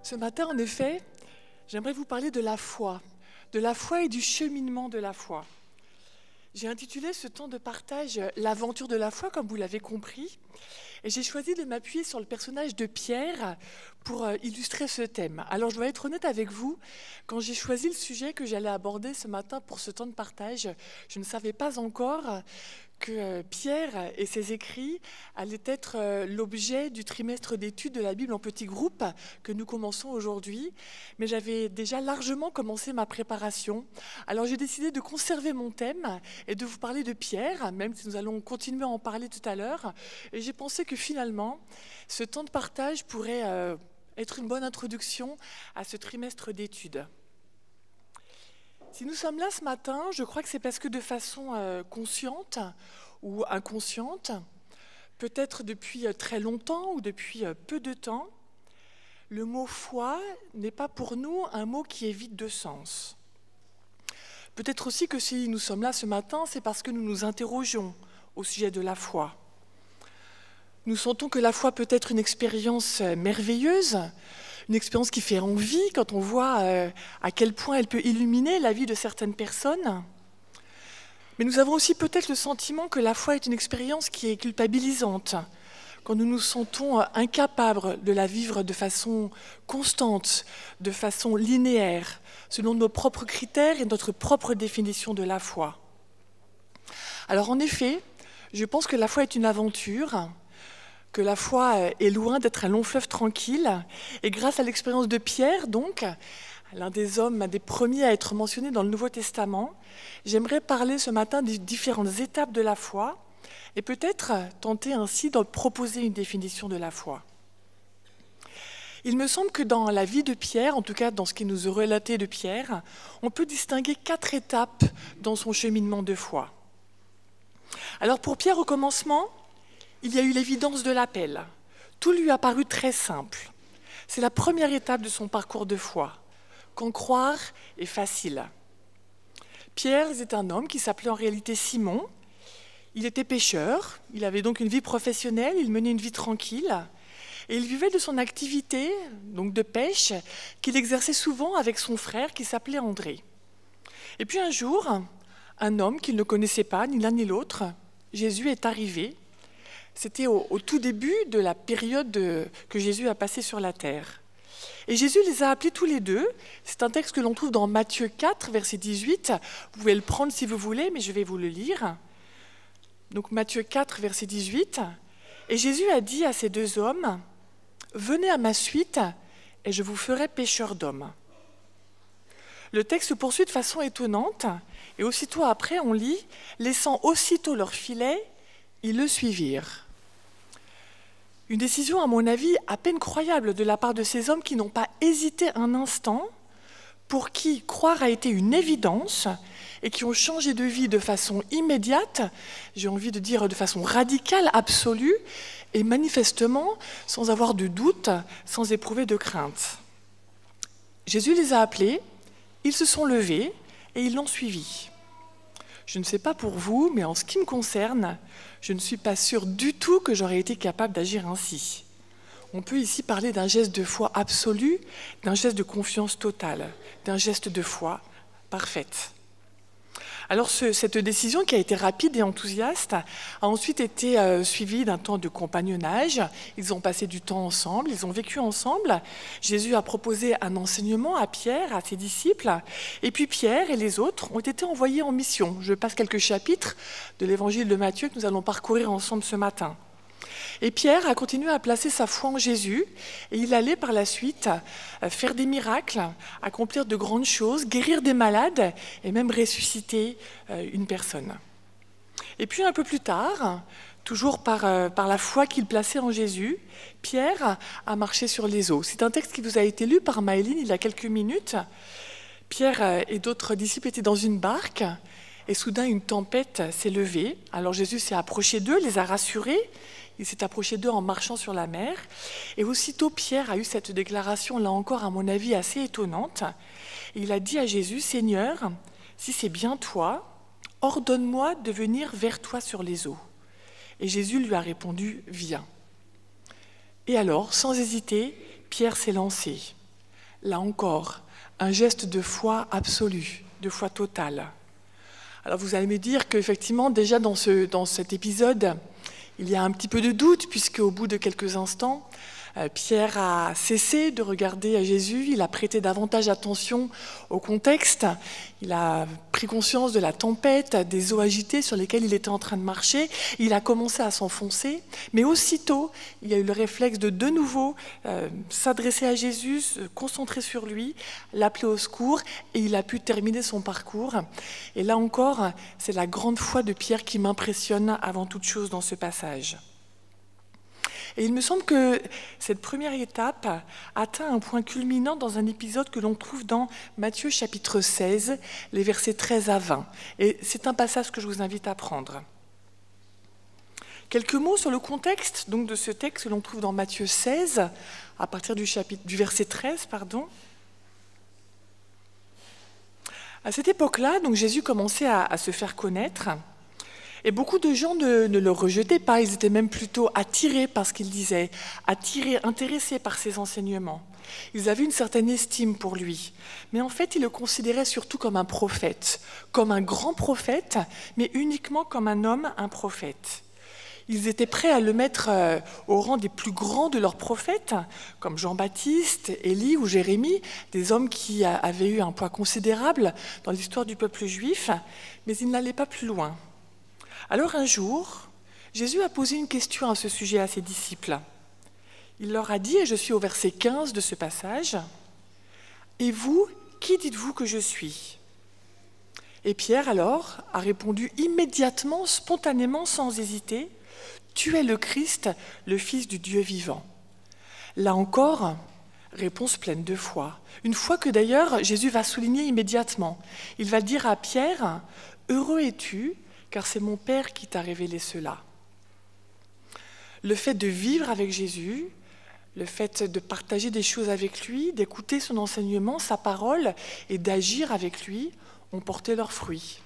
Ce matin, en effet, j'aimerais vous parler de la foi et du cheminement de la foi. J'ai intitulé ce temps de partage « L'aventure de la foi », comme vous l'avez compris, et j'ai choisi de m'appuyer sur le personnage de Pierre pour illustrer ce thème. Alors, je dois être honnête avec vous, quand j'ai choisi le sujet que j'allais aborder ce matin pour ce temps de partage, je ne savais pas encore que Pierre et ses écrits allaient être l'objet du trimestre d'études de la Bible en petits groupes que nous commençons aujourd'hui. Mais j'avais déjà largement commencé ma préparation. Alors j'ai décidé de conserver mon thème et de vous parler de Pierre, même si nous allons continuer à en parler tout à l'heure. Et j'ai pensé que finalement, ce temps de partage pourrait être une bonne introduction à ce trimestre d'études. Si nous sommes là ce matin, je crois que c'est parce que de façon consciente ou inconsciente, peut-être depuis très longtemps ou depuis peu de temps, le mot foi n'est pas pour nous un mot qui est vide de sens. Peut-être aussi que si nous sommes là ce matin, c'est parce que nous nous interrogeons au sujet de la foi. Nous sentons que la foi peut être une expérience merveilleuse, une expérience qui fait envie quand on voit à quel point elle peut illuminer la vie de certaines personnes. Mais nous avons aussi peut-être le sentiment que la foi est une expérience qui est culpabilisante, quand nous nous sentons incapables de la vivre de façon constante, de façon linéaire, selon nos propres critères et notre propre définition de la foi. Alors en effet, je pense que la foi est une aventure, que la foi est loin d'être un long fleuve tranquille. Et grâce à l'expérience de Pierre, donc, l'un des hommes, des premiers à être mentionné dans le Nouveau Testament, j'aimerais parler ce matin des différentes étapes de la foi et peut-être tenter ainsi de proposer une définition de la foi. Il me semble que dans la vie de Pierre, en tout cas dans ce qui nous est relaté de Pierre, on peut distinguer 4 étapes dans son cheminement de foi. Alors pour Pierre, au commencement, il y a eu l'évidence de l'appel. Tout lui a paru très simple. C'est la première étape de son parcours de foi. Qu'en croire est facile. Pierre était un homme qui s'appelait en réalité Simon. Il était pêcheur, il avait donc une vie professionnelle, il menait une vie tranquille. Et il vivait de son activité, donc de pêche, qu'il exerçait souvent avec son frère qui s'appelait André. Et puis un jour, un homme qu'il ne connaissait pas, ni l'un ni l'autre, Jésus est arrivé. C'était au tout début de la période que Jésus a passée sur la terre. Et Jésus les a appelés tous les deux. C'est un texte que l'on trouve dans Matthieu 4, verset 18. Vous pouvez le prendre si vous voulez, mais je vais vous le lire. Donc Matthieu 4, verset 18. Et Jésus a dit à ces 2 hommes, « Venez à ma suite, et je vous ferai pécheurs d'hommes. » Le texte se poursuit de façon étonnante, et aussitôt après, on lit, « Laissant aussitôt leur filet, ils le suivirent. » Une décision, à mon avis, à peine croyable de la part de ces hommes qui n'ont pas hésité un instant, pour qui croire a été une évidence et qui ont changé de vie de façon immédiate, j'ai envie de dire de façon radicale, absolue, et manifestement sans avoir de doute, sans éprouver de crainte. Jésus les a appelés, ils se sont levés et ils l'ont suivi. Je ne sais pas pour vous, mais en ce qui me concerne, je ne suis pas sûre du tout que j'aurais été capable d'agir ainsi. On peut ici parler d'un geste de foi absolu, d'un geste de confiance totale, d'un geste de foi parfaite. Alors cette décision qui a été rapide et enthousiaste a ensuite été suivie d'un temps de compagnonnage. Ils ont passé du temps ensemble, ils ont vécu ensemble. Jésus a proposé un enseignement à Pierre, à ses disciples. Et puis Pierre et les autres ont été envoyés en mission. Je passe quelques chapitres de l'évangile de Matthieu que nous allons parcourir ensemble ce matin. Et Pierre a continué à placer sa foi en Jésus et il allait par la suite faire des miracles, accomplir de grandes choses, guérir des malades et même ressusciter une personne. Et puis un peu plus tard, toujours par la foi qu'il plaçait en Jésus, Pierre a marché sur les eaux. C'est un texte qui vous a été lu par Maëline il y a quelques minutes. Pierre et d'autres disciples étaient dans une barque et soudain une tempête s'est levée. Alors Jésus s'est approché d'eux, les a rassurés. Il s'est approché d'eux en marchant sur la mer. Et aussitôt, Pierre a eu cette déclaration, là encore, à mon avis, assez étonnante. Et il a dit à Jésus, « Seigneur, si c'est bien toi, ordonne-moi de venir vers toi sur les eaux. » Et Jésus lui a répondu, « Viens. » Et alors, sans hésiter, Pierre s'est lancé. Là encore, un geste de foi absolue, de foi totale. Alors vous allez me dire qu'effectivement, déjà dans cet épisode, il y a un petit peu de doute, puisque au bout de quelques instants, Pierre a cessé de regarder à Jésus, il a prêté davantage attention au contexte, il a pris conscience de la tempête, des eaux agitées sur lesquelles il était en train de marcher, il a commencé à s'enfoncer, mais aussitôt, il a eu le réflexe de nouveau s'adresser à Jésus, se concentrer sur lui, l'appeler au secours, et il a pu terminer son parcours. Et là encore, c'est la grande foi de Pierre qui m'impressionne avant toute chose dans ce passage. Et il me semble que cette première étape atteint un point culminant dans un épisode que l'on trouve dans Matthieu chapitre 16, les versets 13 à 20. Et c'est un passage que je vous invite à prendre. Quelques mots sur le contexte donc, de ce texte que l'on trouve dans Matthieu 16, à partir du verset 13. À cette époque-là, donc, Jésus commençait à se faire connaître. Et beaucoup de gens ne le rejetaient pas, ils étaient même plutôt attirés par ce qu'il disait, attirés, intéressés par ses enseignements. Ils avaient une certaine estime pour lui. Mais en fait, ils le considéraient surtout comme un prophète, comme un grand prophète, mais uniquement comme un homme, un prophète. Ils étaient prêts à le mettre au rang des plus grands de leurs prophètes, comme Jean-Baptiste, Élie ou Jérémie, des hommes qui avaient eu un poids considérable dans l'histoire du peuple juif, mais ils n'allaient pas plus loin. Alors un jour, Jésus a posé une question à ce sujet à ses disciples. Il leur a dit, et je suis au verset 15 de ce passage, « Et vous, qui dites-vous que je suis ?» Et Pierre alors a répondu immédiatement, spontanément, sans hésiter, « Tu es le Christ, le Fils du Dieu vivant. » Là encore, réponse pleine de foi. Une foi que d'ailleurs Jésus va souligner immédiatement. Il va dire à Pierre, « Heureux es-tu, car c'est mon Père qui t'a révélé cela. » Le fait de vivre avec Jésus, le fait de partager des choses avec lui, d'écouter son enseignement, sa parole et d'agir avec lui ont porté leurs fruits.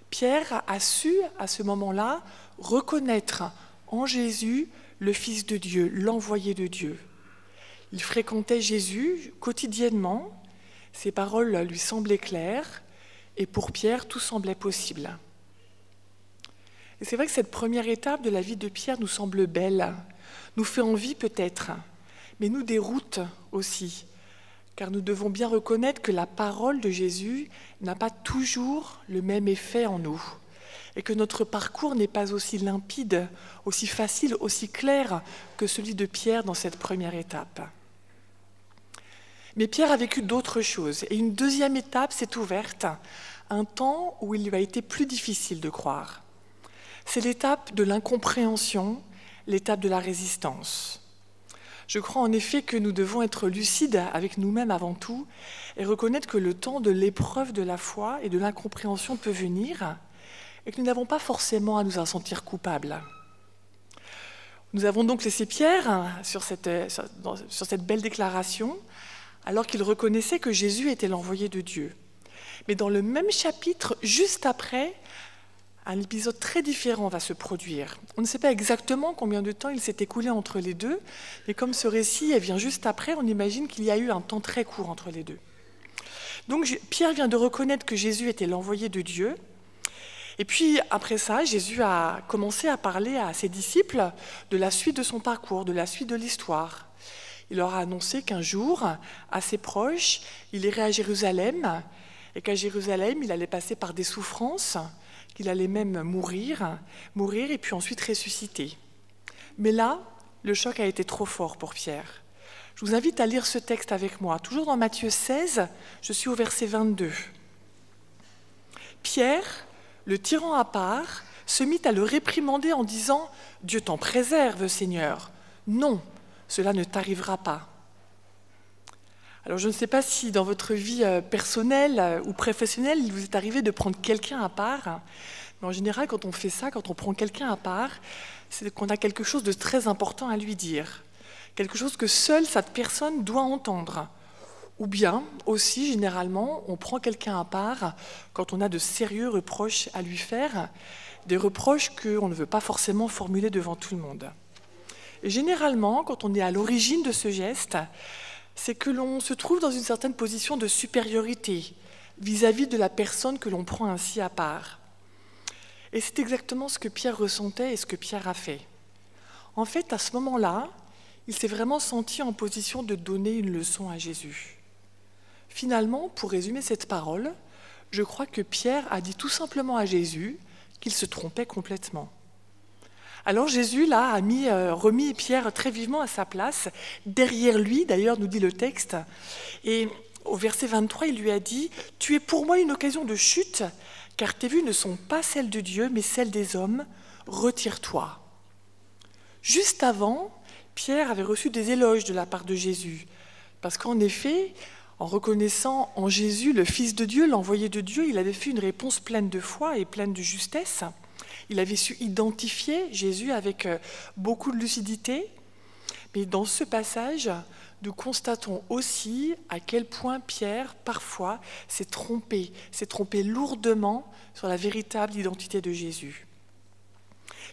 Pierre a su, à ce moment-là, reconnaître en Jésus le Fils de Dieu, l'envoyé de Dieu. Il fréquentait Jésus quotidiennement, ses paroles lui semblaient claires, et pour Pierre, tout semblait possible. Et c'est vrai que cette première étape de la vie de Pierre nous semble belle, nous fait envie peut-être, mais nous déroute aussi, car nous devons bien reconnaître que la parole de Jésus n'a pas toujours le même effet en nous, et que notre parcours n'est pas aussi limpide, aussi facile, aussi clair que celui de Pierre dans cette première étape. Mais Pierre a vécu d'autres choses, et une deuxième étape s'est ouverte, un temps où il lui a été plus difficile de croire. C'est l'étape de l'incompréhension, l'étape de la résistance. Je crois en effet que nous devons être lucides avec nous-mêmes avant tout et reconnaître que le temps de l'épreuve de la foi et de l'incompréhension peut venir et que nous n'avons pas forcément à nous en sentir coupables. Nous avons donc laissé Pierre sur cette belle déclaration alors qu'il reconnaissait que Jésus était l'envoyé de Dieu. Mais dans le même chapitre, juste après, un épisode très différent va se produire. On ne sait pas exactement combien de temps il s'est écoulé entre les deux, mais comme ce récit vient juste après, on imagine qu'il y a eu un temps très court entre les deux. Donc Pierre vient de reconnaître que Jésus était l'envoyé de Dieu, et puis après ça, Jésus a commencé à parler à ses disciples de la suite de son parcours, de la suite de l'histoire. Il leur a annoncé qu'un jour, assez proche, il irait à Jérusalem, et qu'à Jérusalem, il allait passer par des souffrances, qu'il allait même mourir et puis ensuite ressusciter. Mais là, le choc a été trop fort pour Pierre. Je vous invite à lire ce texte avec moi. Toujours dans Matthieu 16, je suis au verset 22. Pierre, le tirant à part, se mit à le réprimander en disant « Dieu t'en préserve, Seigneur. Non, cela ne t'arrivera pas. » Alors je ne sais pas si dans votre vie personnelle ou professionnelle, il vous est arrivé de prendre quelqu'un à part, mais en général quand on fait ça, quand on prend quelqu'un à part, c'est qu'on a quelque chose de très important à lui dire, quelque chose que seule cette personne doit entendre. Ou bien aussi, généralement, on prend quelqu'un à part quand on a de sérieux reproches à lui faire, des reproches qu'on ne veut pas forcément formuler devant tout le monde. Et généralement, quand on est à l'origine de ce geste, c'est que l'on se trouve dans une certaine position de supériorité vis-à-vis de la personne que l'on prend ainsi à part. Et c'est exactement ce que Pierre ressentait et ce que Pierre a fait. En fait, à ce moment-là, il s'est vraiment senti en position de donner une leçon à Jésus. Finalement, pour résumer cette parole, je crois que Pierre a dit tout simplement à Jésus qu'il se trompait complètement. Alors Jésus, là, a remis Pierre très vivement à sa place, derrière lui, d'ailleurs, nous dit le texte. Et au verset 23, il lui a dit « Tu es pour moi une occasion de chute, car tes vues ne sont pas celles de Dieu, mais celles des hommes. Retire-toi. » Juste avant, Pierre avait reçu des éloges de la part de Jésus, parce qu'en effet, en reconnaissant en Jésus le Fils de Dieu, l'envoyé de Dieu, il avait fait une réponse pleine de foi et pleine de justesse. Il avait su identifier Jésus avec beaucoup de lucidité. Mais dans ce passage, nous constatons aussi à quel point Pierre, parfois, s'est trompé lourdement sur la véritable identité de Jésus.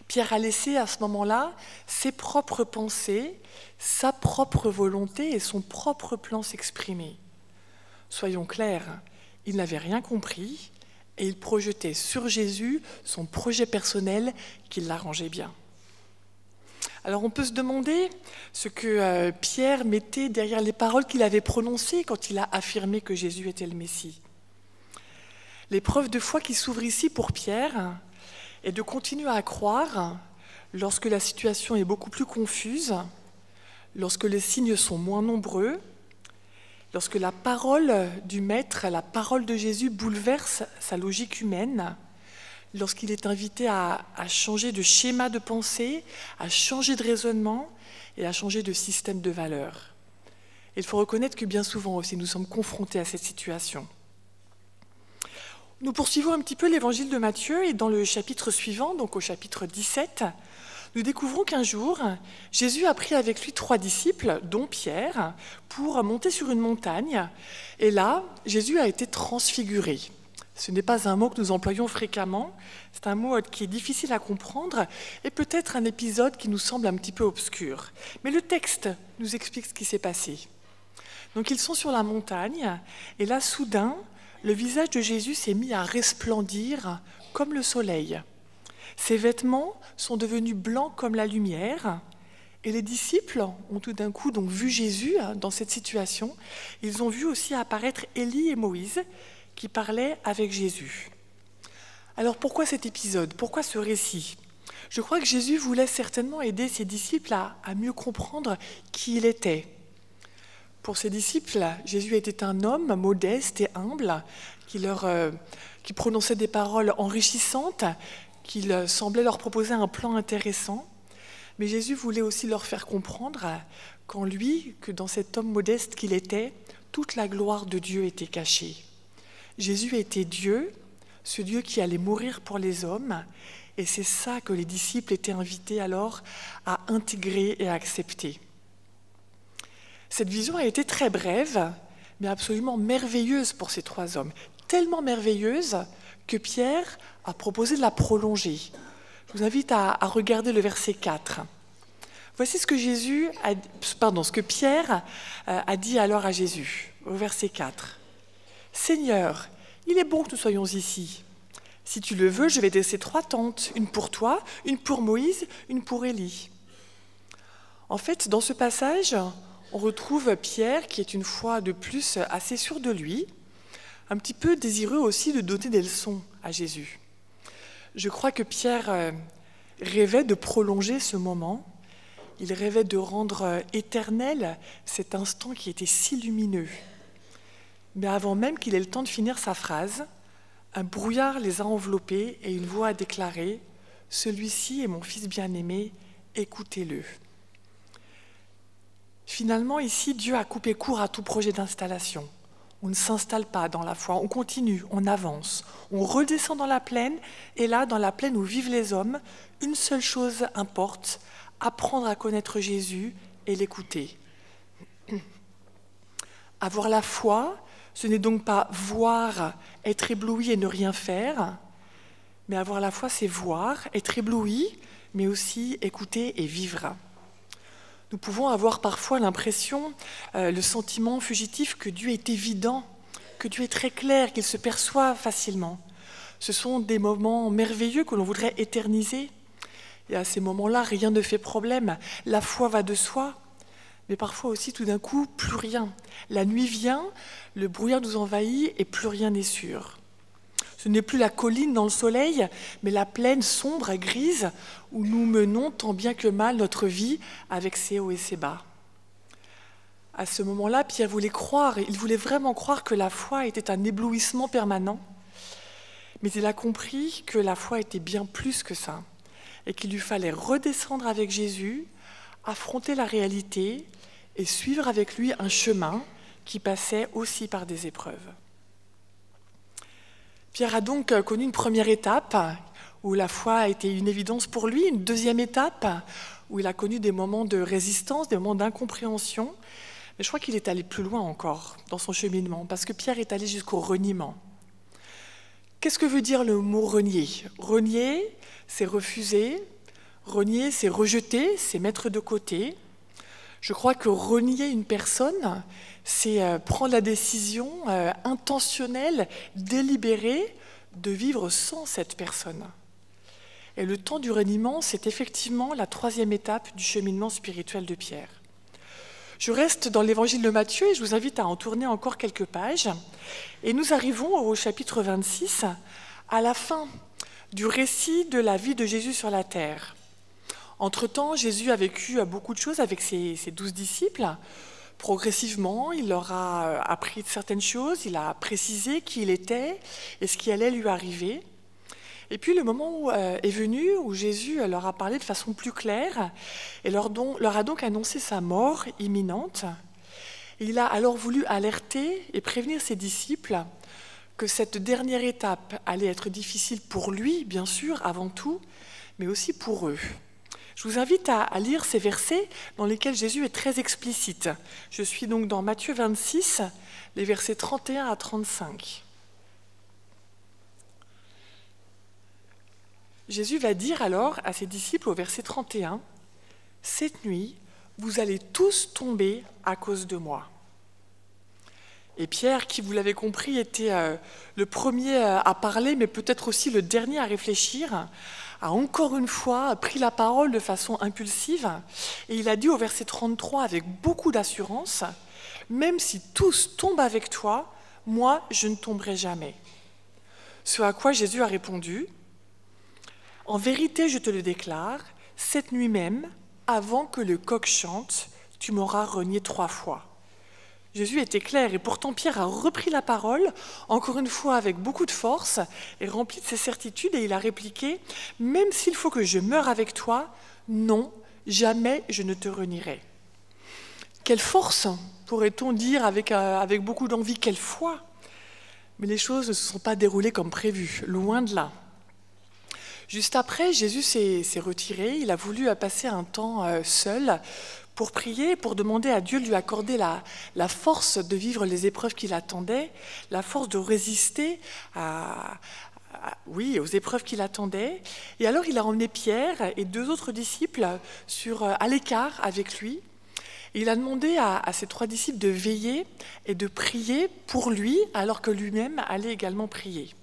Pierre a laissé à ce moment-là ses propres pensées, sa propre volonté et son propre plan s'exprimer. Soyons clairs, il n'avait rien compris et il projetait sur Jésus son projet personnel qui l'arrangeait bien. Alors on peut se demander ce que Pierre mettait derrière les paroles qu'il avait prononcées quand il a affirmé que Jésus était le Messie. L'épreuve de foi qui s'ouvre ici pour Pierre est de continuer à croire lorsque la situation est beaucoup plus confuse, lorsque les signes sont moins nombreux, lorsque la parole du Maître, la parole de Jésus bouleverse sa logique humaine, lorsqu'il est invité à changer de schéma de pensée, à changer de raisonnement et à changer de système de valeurs. Il faut reconnaître que bien souvent aussi nous sommes confrontés à cette situation. Nous poursuivons un petit peu l'évangile de Matthieu et dans le chapitre suivant, donc au chapitre 17, nous découvrons qu'un jour, Jésus a pris avec lui 3 disciples, dont Pierre, pour monter sur une montagne. Et là, Jésus a été transfiguré. Ce n'est pas un mot que nous employons fréquemment, c'est un mot qui est difficile à comprendre et peut-être un épisode qui nous semble un petit peu obscur. Mais le texte nous explique ce qui s'est passé. Donc ils sont sur la montagne et là, soudain, le visage de Jésus s'est mis à resplendir comme le soleil. Ses vêtements sont devenus blancs comme la lumière et les disciples ont tout d'un coup donc vu Jésus dans cette situation. Ils ont vu aussi apparaître Élie et Moïse qui parlaient avec Jésus. Alors pourquoi cet épisode? Pourquoi ce récit? Je crois que Jésus voulait certainement aider ses disciples à mieux comprendre qui il était. Pour ses disciples, Jésus était un homme modeste et humble qui prononçait des paroles enrichissantes, qui semblait leur proposer un plan intéressant. Mais Jésus voulait aussi leur faire comprendre qu'en lui, que dans cet homme modeste qu'il était, toute la gloire de Dieu était cachée. Jésus était Dieu, ce Dieu qui allait mourir pour les hommes, et c'est ça que les disciples étaient invités alors à intégrer et à accepter. Cette vision a été très brève, mais absolument merveilleuse pour ces 3 hommes. Tellement merveilleuse que Pierre a proposé de la prolonger. Je vous invite à regarder le verset 4. Voici ce que Pierre a dit alors à Jésus, au verset 4. « Seigneur, il est bon que nous soyons ici. Si tu le veux, je vais dresser 3 tentes, une pour toi, une pour Moïse, une pour Élie. » En fait, dans ce passage, on retrouve Pierre qui est une fois de plus assez sûr de lui, un petit peu désireux aussi de donner des leçons à Jésus. Je crois que Pierre rêvait de prolonger ce moment, il rêvait de rendre éternel cet instant qui était si lumineux. Mais avant même qu'il ait le temps de finir sa phrase, un brouillard les a enveloppés et une voix a déclaré « Celui-ci est mon fils bien-aimé, écoutez-le ». Finalement, ici, Dieu a coupé court à tout projet d'installation. On ne s'installe pas dans la foi, on continue, on avance, on redescend dans la plaine, et là, dans la plaine où vivent les hommes, une seule chose importe, apprendre à connaître Jésus et l'écouter. Avoir la foi, ce n'est donc pas voir, être ébloui et ne rien faire, mais avoir la foi, c'est voir, être ébloui, mais aussi écouter et vivre. Nous pouvons avoir parfois l'impression, le sentiment fugitif que Dieu est évident, que Dieu est très clair, qu'il se perçoit facilement. Ce sont des moments merveilleux que l'on voudrait éterniser. Et à ces moments-là, rien ne fait problème. La foi va de soi. Mais parfois aussi, tout d'un coup, plus rien. La nuit vient, le brouillard nous envahit et plus rien n'est sûr. Ce n'est plus la colline dans le soleil, mais la plaine sombre et grise où nous menons tant bien que mal notre vie avec ses hauts et ses bas. À ce moment-là, Pierre voulait croire, il voulait vraiment croire que la foi était un éblouissement permanent, mais il a compris que la foi était bien plus que ça, et qu'il lui fallait redescendre avec Jésus, affronter la réalité et suivre avec lui un chemin qui passait aussi par des épreuves. Pierre a donc connu une première étape où la foi a été une évidence pour lui, une deuxième étape où il a connu des moments de résistance, des moments d'incompréhension. Mais je crois qu'il est allé plus loin encore dans son cheminement, parce que Pierre est allé jusqu'au reniement. Qu'est-ce que veut dire le mot renier? Renier, c'est refuser, renier, c'est rejeter, c'est mettre de côté. Je crois que renier une personne, c'est prendre la décision intentionnelle, délibérée, de vivre sans cette personne. Et le temps du reniement, c'est effectivement la troisième étape du cheminement spirituel de Pierre. Je reste dans l'évangile de Matthieu et je vous invite à en tourner encore quelques pages. Et nous arrivons au chapitre 26, à la fin du récit de la vie de Jésus sur la terre. Entre-temps, Jésus a vécu beaucoup de choses avec ses 12 disciples. Progressivement, il leur a appris certaines choses, il a précisé qui il était et ce qui allait lui arriver. Et puis le moment est venu où Jésus leur a parlé de façon plus claire et leur a donc annoncé sa mort imminente. Il a alors voulu alerter et prévenir ses disciples que cette dernière étape allait être difficile pour lui, bien sûr, avant tout, mais aussi pour eux. Je vous invite à lire ces versets dans lesquels Jésus est très explicite. Je suis donc dans Matthieu 26, les versets 31 à 35. Jésus va dire alors à ses disciples au verset 31, « Cette nuit, vous allez tous tomber à cause de moi. » Et Pierre, qui, vous l'avez compris, était le premier à parler, mais peut-être aussi le dernier à réfléchir, a encore une fois pris la parole de façon impulsive. Et il a dit au verset 33 avec beaucoup d'assurance, « Même si tous tombent avec toi, moi, je ne tomberai jamais. » Ce à quoi Jésus a répondu, « En vérité, je te le déclare, cette nuit même, avant que le coq chante, tu m'auras renié 3 fois. » Jésus était clair et pourtant Pierre a repris la parole, encore une fois avec beaucoup de force et rempli de ses certitudes, et il a répliqué « Même s'il faut que je meure avec toi, non, jamais je ne te renierai. » Quelle force, pourrait-on dire avec beaucoup d'envie, quelle foi. Mais les choses ne se sont pas déroulées comme prévu, loin de là. Juste après, Jésus s'est retiré, il a voulu passer un temps seul pour prier, pour demander à Dieu de lui accorder la force de vivre les épreuves qui l'attendaient, la force de résister aux épreuves qui l'attendaient. Et alors il a emmené Pierre et 2 autres disciples à l'écart avec lui. Et il a demandé à ses 3 disciples de veiller et de prier pour lui, alors que lui-même allait également prier.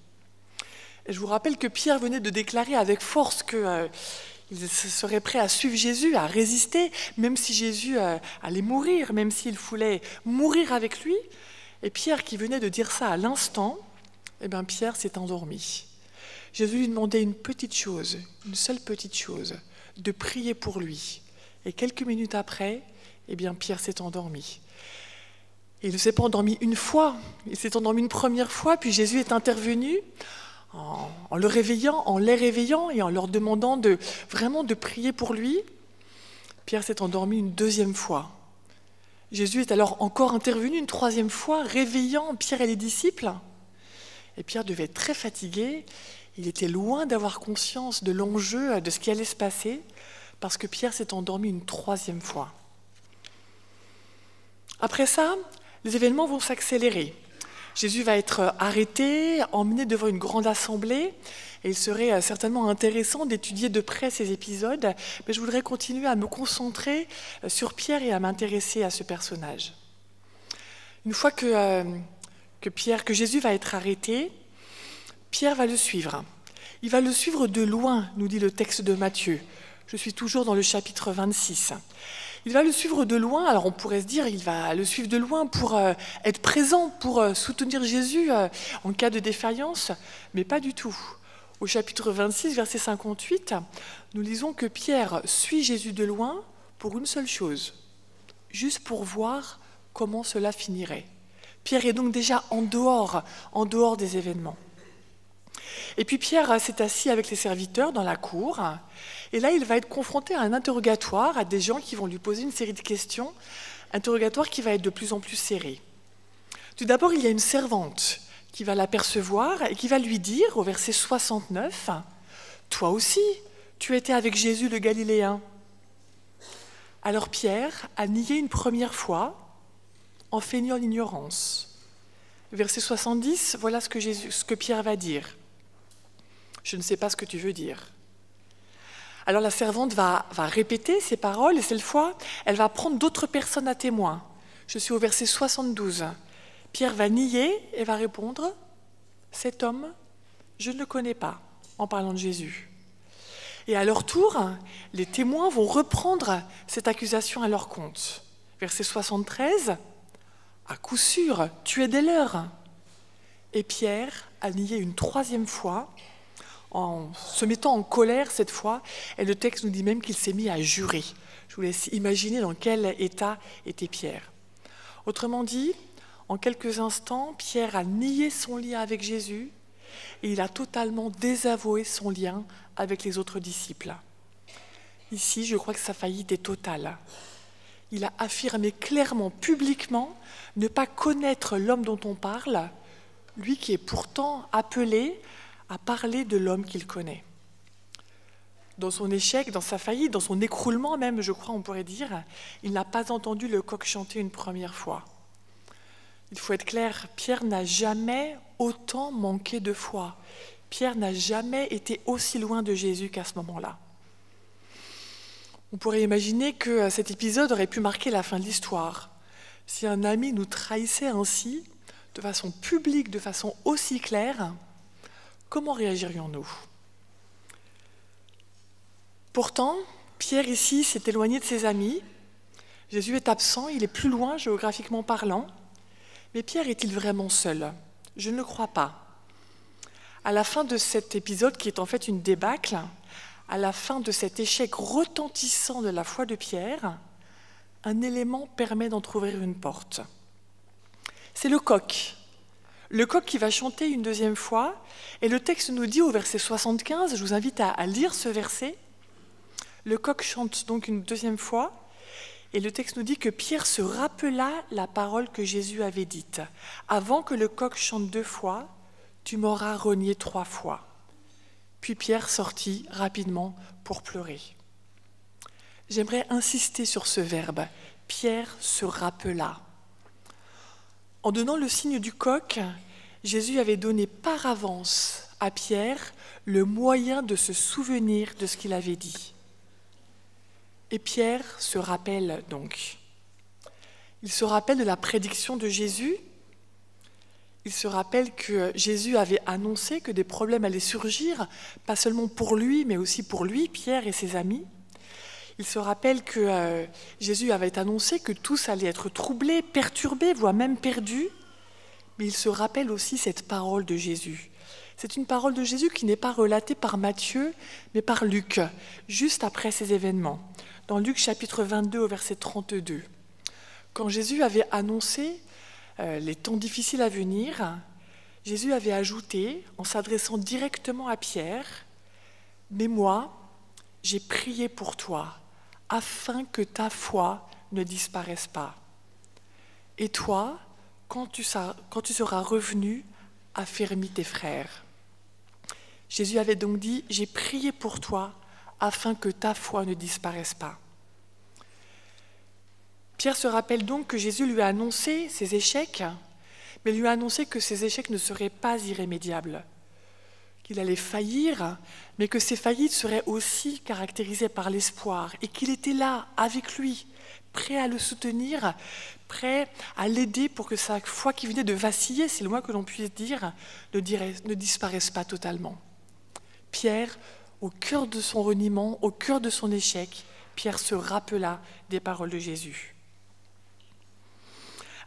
Et je vous rappelle que Pierre venait de déclarer avec force qu'il serait prêt à suivre Jésus, à résister, même si Jésus allait mourir, même s'il voulait mourir avec lui. Et Pierre, qui venait de dire ça à l'instant, Pierre s'est endormi. Jésus lui demandait une petite chose, une seule petite chose, de prier pour lui. Et quelques minutes après, Pierre s'est endormi. Il ne s'est pas endormi une fois, il s'est endormi une première fois, puis Jésus est intervenu en les réveillant et en leur demandant vraiment de prier pour lui. Pierre s'est endormi une 2e fois. Jésus est alors encore intervenu une 3e fois, réveillant Pierre et les disciples. Et Pierre devait être très fatigué. Il était loin d'avoir conscience de l'enjeu, de ce qui allait se passer, parce que Pierre s'est endormi une 3e fois. Après ça, les événements vont s'accélérer. Jésus va être arrêté, emmené devant une grande assemblée, et il serait certainement intéressant d'étudier de près ces épisodes, mais je voudrais continuer à me concentrer sur Pierre et à m'intéresser à ce personnage. Une fois que Jésus va être arrêté, Pierre va le suivre. Il va le suivre de loin, nous dit le texte de Matthieu. Je suis toujours dans le chapitre 26. Il va le suivre de loin, alors on pourrait se dire, il va le suivre de loin pour être présent, pour soutenir Jésus en cas de défaillance, mais pas du tout. Au chapitre 26, verset 58, nous lisons que Pierre suit Jésus de loin pour une seule chose, juste pour voir comment cela finirait. Pierre est donc déjà en dehors des événements. Et puis Pierre s'est assis avec les serviteurs dans la cour, et là il va être confronté à un interrogatoire, à des gens qui vont lui poser une série de questions, interrogatoire qui va être de plus en plus serré. Tout d'abord, il y a une servante qui va l'apercevoir et qui va lui dire, au verset 69, « Toi aussi, tu étais avec Jésus le Galiléen. » Alors Pierre a nié une première fois en feignant l'ignorance. Verset 70, voilà ce que Pierre va dire. « Je ne sais pas ce que tu veux dire. » Alors la servante va répéter ces paroles et cette fois, elle va prendre d'autres personnes à témoin. Je suis au verset 72. Pierre va nier et va répondre « Cet homme, je ne le connais pas » en parlant de Jésus. Et à leur tour, les témoins vont reprendre cette accusation à leur compte. Verset 73, « À coup sûr, tu es des leurs. » Et Pierre a nié une troisième fois, en se mettant en colère cette fois, et le texte nous dit même qu'il s'est mis à jurer. Je vous laisse imaginer dans quel état était Pierre. Autrement dit, en quelques instants, Pierre a nié son lien avec Jésus et il a totalement désavoué son lien avec les autres disciples. Ici, je crois que sa faillite est totale. Il a affirmé clairement, publiquement, ne pas connaître l'homme dont on parle, lui qui est pourtant appelé à parler de l'homme qu'il connaît. Dans son échec, dans sa faillite, dans son écroulement même, je crois on pourrait dire, il n'a pas entendu le coq chanter une première fois. Il faut être clair, Pierre n'a jamais autant manqué de foi. Pierre n'a jamais été aussi loin de Jésus qu'à ce moment-là. On pourrait imaginer que cet épisode aurait pu marquer la fin de l'histoire. Si un ami nous trahissait ainsi, de façon publique, de façon aussi claire, comment réagirions-nous ? Pourtant, Pierre ici s'est éloigné de ses amis. Jésus est absent, il est plus loin géographiquement parlant. Mais Pierre est-il vraiment seul ? Je ne le crois pas. À la fin de cet épisode, qui est en fait une débâcle, à la fin de cet échec retentissant de la foi de Pierre, un élément permet d'entrouvrir une porte. C'est le coq. Le coq qui va chanter une deuxième fois, et le texte nous dit au verset 75, je vous invite à lire ce verset, le coq chante donc une deuxième fois, et le texte nous dit que Pierre se rappela la parole que Jésus avait dite. Avant que le coq chante 2 fois, tu m'auras renié 3 fois. Puis Pierre sortit rapidement pour pleurer. J'aimerais insister sur ce verbe. Pierre se rappela. En donnant le signe du coq, Jésus avait donné par avance à Pierre le moyen de se souvenir de ce qu'il avait dit. Et Pierre se rappelle donc. Il se rappelle de la prédiction de Jésus. Il se rappelle que Jésus avait annoncé que des problèmes allaient surgir, pas seulement pour lui, mais aussi pour lui, Pierre et ses amis. Il se rappelle que Jésus avait annoncé que tous allaient être troublés, perturbés, voire même perdus. Mais il se rappelle aussi cette parole de Jésus. C'est une parole de Jésus qui n'est pas relatée par Matthieu, mais par Luc, juste après ces événements. Dans Luc chapitre 22 au verset 32. Quand Jésus avait annoncé les temps difficiles à venir, Jésus avait ajouté, en s'adressant directement à Pierre, « Mais moi, j'ai prié pour toi, afin que ta foi ne disparaisse pas. Et toi, quand tu seras revenu, affermis tes frères. » Jésus avait donc dit, « J'ai prié pour toi, afin que ta foi ne disparaisse pas. » Pierre se rappelle donc que Jésus lui a annoncé ses échecs, mais lui a annoncé que ses échecs ne seraient pas irrémédiables, qu'il allait faillir, mais que ses faillites seraient aussi caractérisées par l'espoir, et qu'il était là, avec lui, prêt à le soutenir, prêt à l'aider pour que sa foi qui venait de vaciller, c'est le moins que l'on puisse dire, ne disparaisse pas totalement. Pierre, au cœur de son reniement, au cœur de son échec, Pierre se rappela des paroles de Jésus.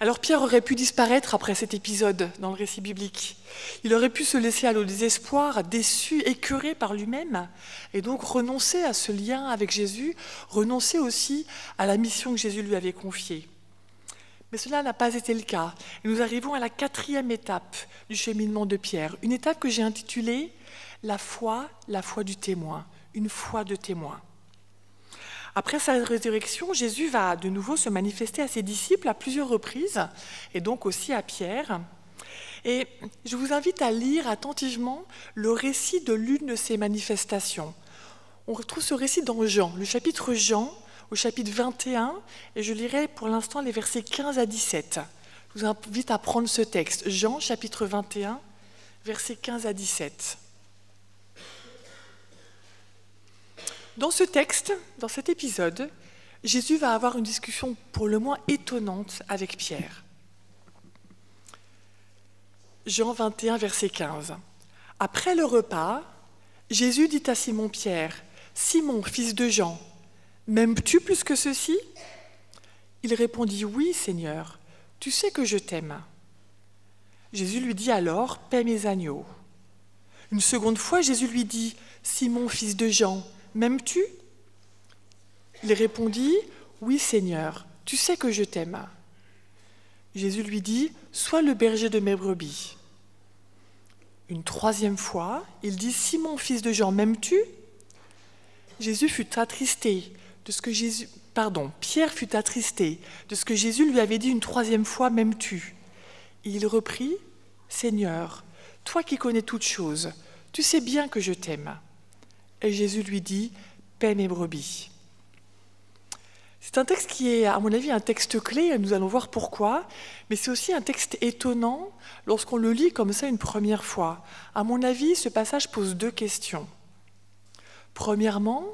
Alors Pierre aurait pu disparaître après cet épisode dans le récit biblique. Il aurait pu se laisser aller au désespoir, déçu, écœuré par lui-même, et donc renoncer à ce lien avec Jésus, renoncer aussi à la mission que Jésus lui avait confiée. Mais cela n'a pas été le cas. Et nous arrivons à la 4e étape du cheminement de Pierre, une étape que j'ai intitulée « la foi du témoin », une foi de témoin. Après sa résurrection, Jésus va de nouveau se manifester à ses disciples à plusieurs reprises, et donc aussi à Pierre. Et je vous invite à lire attentivement le récit de l'une de ces manifestations. On retrouve ce récit dans Jean, le chapitre Jean, au chapitre 21, et je lirai pour l'instant les versets 15 à 17. Je vous invite à prendre ce texte, Jean, chapitre 21, versets 15 à 17. Dans ce texte, dans cet épisode, Jésus va avoir une discussion pour le moins étonnante avec Pierre. Jean 21, verset 15. Après le repas, Jésus dit à Simon-Pierre, « Simon, fils de Jean, m'aimes-tu plus que ceci ?» Il répondit, « Oui, Seigneur, tu sais que je t'aime. » Jésus lui dit alors, « Paie mes agneaux. » Une seconde fois, Jésus lui dit, « Simon, fils de Jean, m'aimes-tu » Il répondit, « Oui, Seigneur, tu sais que je t'aime. » Jésus lui dit, « Sois le berger de mes brebis. » Une troisième fois, il dit, « Simon, fils de Jean, m'aimes-tu » Pierre fut attristé de ce que Jésus lui avait dit une troisième fois, « M'aimes-tu » Et il reprit, « Seigneur, toi qui connais toutes choses, tu sais bien que je t'aime. » Et Jésus lui dit, « Paie mes brebis. » C'est un texte qui est, à mon avis, un texte clé, et nous allons voir pourquoi, mais c'est aussi un texte étonnant lorsqu'on le lit comme ça une première fois. À mon avis, ce passage pose 2 questions. Premièrement,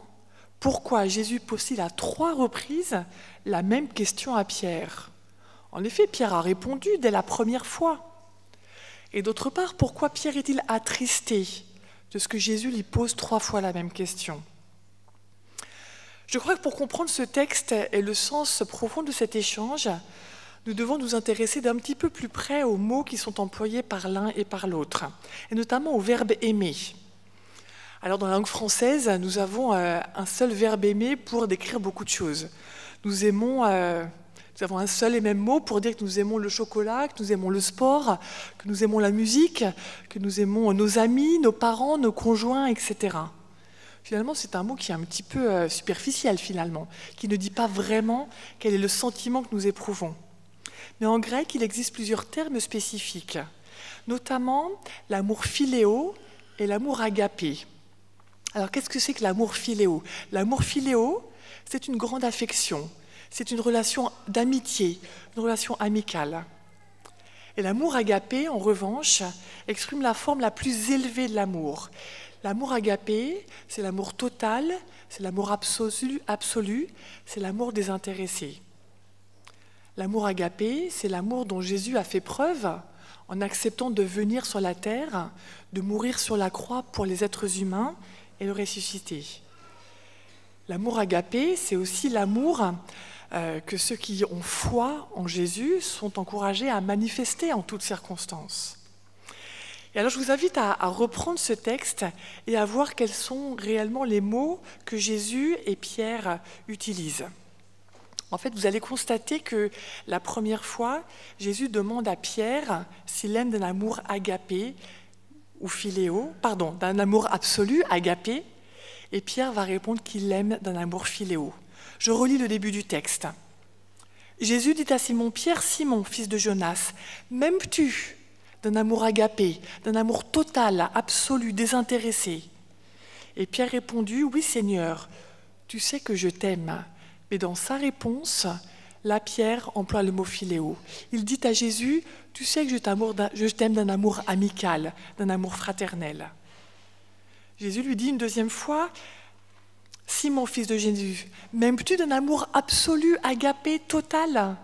pourquoi Jésus pose-t-il à 3 reprises la même question à Pierre ? En effet, Pierre a répondu dès la première fois. Et d'autre part, pourquoi Pierre est-il attristé de ce que Jésus lui pose 3 fois la même question ? Je crois que pour comprendre ce texte et le sens profond de cet échange, nous devons nous intéresser d'un petit peu plus près aux mots qui sont employés par l'un et par l'autre, et notamment au verbe « aimer ». Alors dans la langue française, nous avons un seul verbe « aimer » pour décrire beaucoup de choses. Nous avons un seul et même mot pour dire que nous aimons le chocolat, que nous aimons le sport, que nous aimons la musique, que nous aimons nos amis, nos parents, nos conjoints, etc. Finalement, c'est un mot qui est un petit peu superficiel, finalement, qui ne dit pas vraiment quel est le sentiment que nous éprouvons. Mais en grec, il existe plusieurs termes spécifiques, notamment l'amour philéo et l'amour agapé. Alors, qu'est-ce que c'est que l'amour philéo ? L'amour philéo, c'est une grande affection, c'est une relation d'amitié, une relation amicale. Et l'amour agapé, en revanche, exprime la forme la plus élevée de l'amour. L'amour agapé, c'est l'amour total, c'est l'amour absolu, c'est l'amour désintéressé. L'amour agapé, c'est l'amour dont Jésus a fait preuve en acceptant de venir sur la terre, de mourir sur la croix pour les êtres humains et de ressusciter. L'amour agapé, c'est aussi l'amour que ceux qui ont foi en Jésus sont encouragés à manifester en toutes circonstances. Et alors je vous invite à reprendre ce texte et à voir quels sont réellement les mots que Jésus et Pierre utilisent. En fait, vous allez constater que la première fois, Jésus demande à Pierre s'il aime d'un amour agapé ou d'un amour absolu, agapé, et Pierre va répondre qu'il l'aime d'un amour philéo. Je relis le début du texte. Jésus dit à Simon-Pierre, « Simon, fils de Jonas, m'aimes-tu » d'un amour agapé, d'un amour total, absolu, désintéressé. Et Pierre répondit, « Oui, Seigneur, tu sais que je t'aime. » Mais dans sa réponse, Là, Pierre emploie le mot philéo. Il dit à Jésus, tu sais que je t'aime d'un amour amical, d'un amour fraternel. Jésus lui dit une deuxième fois, Simon, fils de Jésus, m'aimes-tu d'un amour absolu, agapé, total?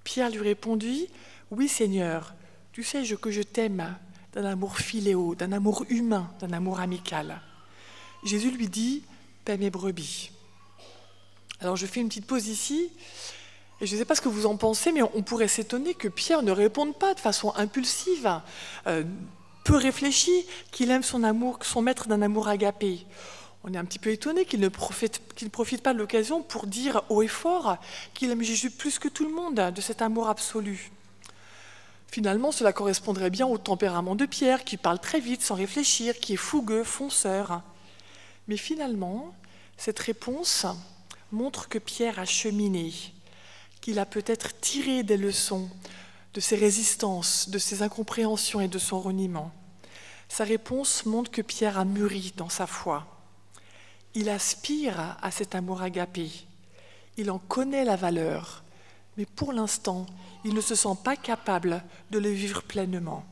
Pierre lui répondit, oui Seigneur, tu sais que je t'aime d'un amour philéo, d'un amour humain, d'un amour amical. Jésus lui dit, paie mes brebis. Alors je fais une petite pause ici, et je ne sais pas ce que vous en pensez, mais on pourrait s'étonner que Pierre ne réponde pas de façon impulsive, peu réfléchie, qu'il aime son maître d'un amour agapé. On est un petit peu étonné qu'il ne profite pas de l'occasion pour dire haut et fort qu'il aime Jésus plus que tout le monde, de cet amour absolu. Finalement, cela correspondrait bien au tempérament de Pierre, qui parle très vite, sans réfléchir, qui est fougueux, fonceur. Mais finalement, cette réponse montre que Pierre a cheminé, qu'il a peut-être tiré des leçons de ses résistances, de ses incompréhensions et de son reniement. Sa réponse montre que Pierre a mûri dans sa foi. Il aspire à cet amour agapé. Il en connaît la valeur, mais pour l'instant, il ne se sent pas capable de le vivre pleinement.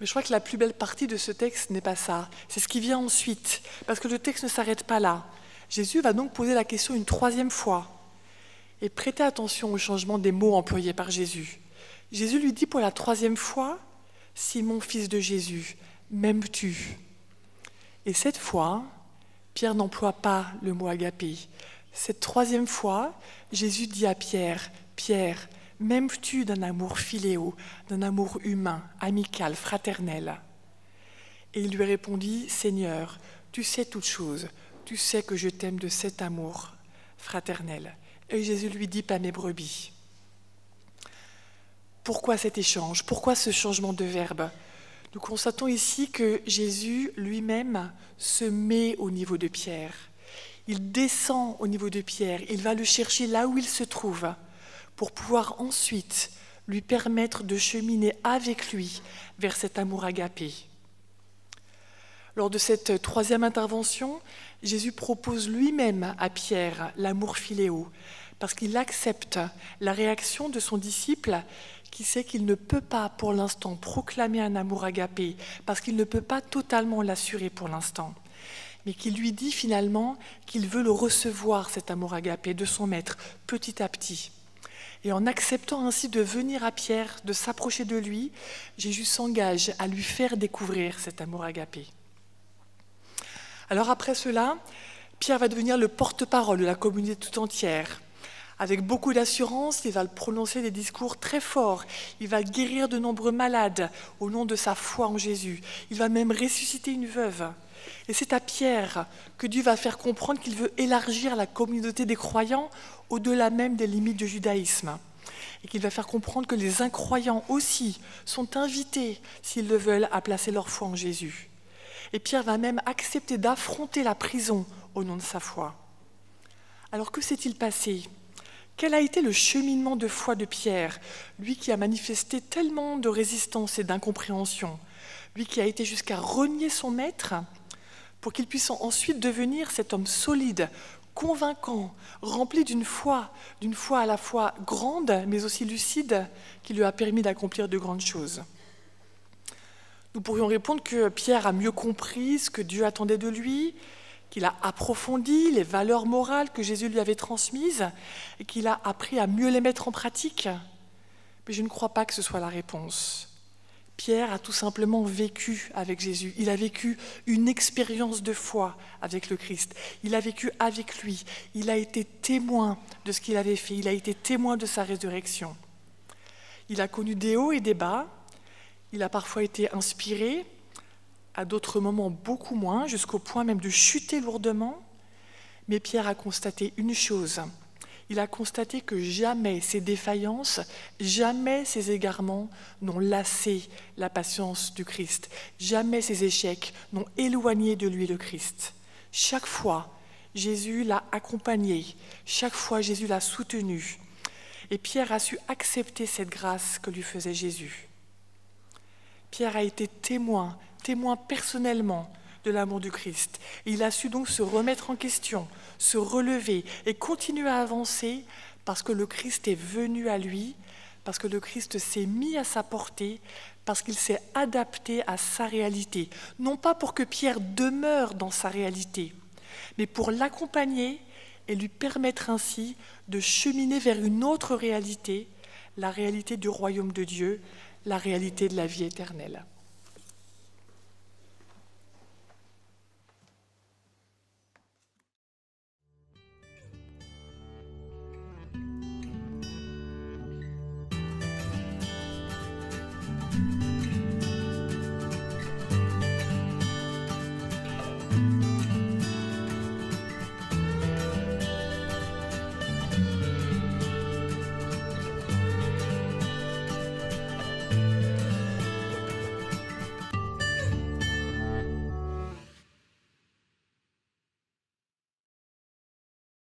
Mais je crois que la plus belle partie de ce texte n'est pas ça. C'est ce qui vient ensuite, parce que le texte ne s'arrête pas là. Jésus va donc poser la question une troisième fois. Et prêtez attention au changement des mots employés par Jésus. Jésus lui dit pour la troisième fois, « Simon, fils de Jésus, m'aimes-tu » Et cette fois, Pierre n'emploie pas le mot agapé. Cette troisième fois, Jésus dit à Pierre, « Pierre, m'aimes-tu d'un amour philéo, d'un amour humain, amical, fraternel ?» Et il lui répondit, « Seigneur, tu sais toutes choses, tu sais que je t'aime de cet amour fraternel. » Et Jésus lui dit, « Pas mes brebis. » Pourquoi cet échange? Pourquoi ce changement de verbe? Nous constatons ici que Jésus lui-même se met au niveau de Pierre. Il descend au niveau de Pierre, il va le chercher là où il se trouve pour pouvoir ensuite lui permettre de cheminer avec lui vers cet amour agapé. Lors de cette troisième intervention, Jésus propose lui-même à Pierre l'amour philéo, parce qu'il accepte la réaction de son disciple qui sait qu'il ne peut pas pour l'instant proclamer un amour agapé, parce qu'il ne peut pas totalement l'assurer pour l'instant, mais qui lui dit finalement qu'il veut le recevoir, cet amour agapé, de son maître, petit à petit. Et en acceptant ainsi de venir à Pierre, de s'approcher de lui, Jésus s'engage à lui faire découvrir cet amour agapé. Alors après cela, Pierre va devenir le porte-parole de la communauté tout entière. Avec beaucoup d'assurance, il va prononcer des discours très forts. Il va guérir de nombreux malades au nom de sa foi en Jésus. Il va même ressusciter une veuve. Et c'est à Pierre que Dieu va faire comprendre qu'il veut élargir la communauté des croyants au-delà même des limites du judaïsme. Et qu'il va faire comprendre que les incroyants aussi sont invités, s'ils le veulent, à placer leur foi en Jésus. Et Pierre va même accepter d'affronter la prison au nom de sa foi. Alors que s'est-il passé ? Quel a été le cheminement de foi de Pierre, lui qui a manifesté tellement de résistance et d'incompréhension, lui qui a été jusqu'à renier son maître, pour qu'il puisse ensuite devenir cet homme solide, convaincant, rempli d'une foi à la fois grande, mais aussi lucide, qui lui a permis d'accomplir de grandes choses. Nous pourrions répondre que Pierre a mieux compris ce que Dieu attendait de lui, qu'il a approfondi les valeurs morales que Jésus lui avait transmises et qu'il a appris à mieux les mettre en pratique. Mais je ne crois pas que ce soit la réponse. Pierre a tout simplement vécu avec Jésus. Il a vécu une expérience de foi avec le Christ. Il a vécu avec lui. Il a été témoin de ce qu'il avait fait. Il a été témoin de sa résurrection. Il a connu des hauts et des bas. Il a parfois été inspiré, à d'autres moments beaucoup moins, jusqu'au point même de chuter lourdement. Mais Pierre a constaté une chose. Il a constaté que jamais ses défaillances, jamais ses égarements n'ont lassé la patience du Christ. Jamais ses échecs n'ont éloigné de lui le Christ. Chaque fois, Jésus l'a accompagné. Chaque fois, Jésus l'a soutenu. Et Pierre a su accepter cette grâce que lui faisait Jésus. Pierre a été témoin personnellement de l'amour du Christ. Et il a su donc se remettre en question, se relever et continuer à avancer parce que le Christ est venu à lui, parce que le Christ s'est mis à sa portée, parce qu'il s'est adapté à sa réalité. Non pas pour que Pierre demeure dans sa réalité, mais pour l'accompagner et lui permettre ainsi de cheminer vers une autre réalité, la réalité du royaume de Dieu, la réalité de la vie éternelle.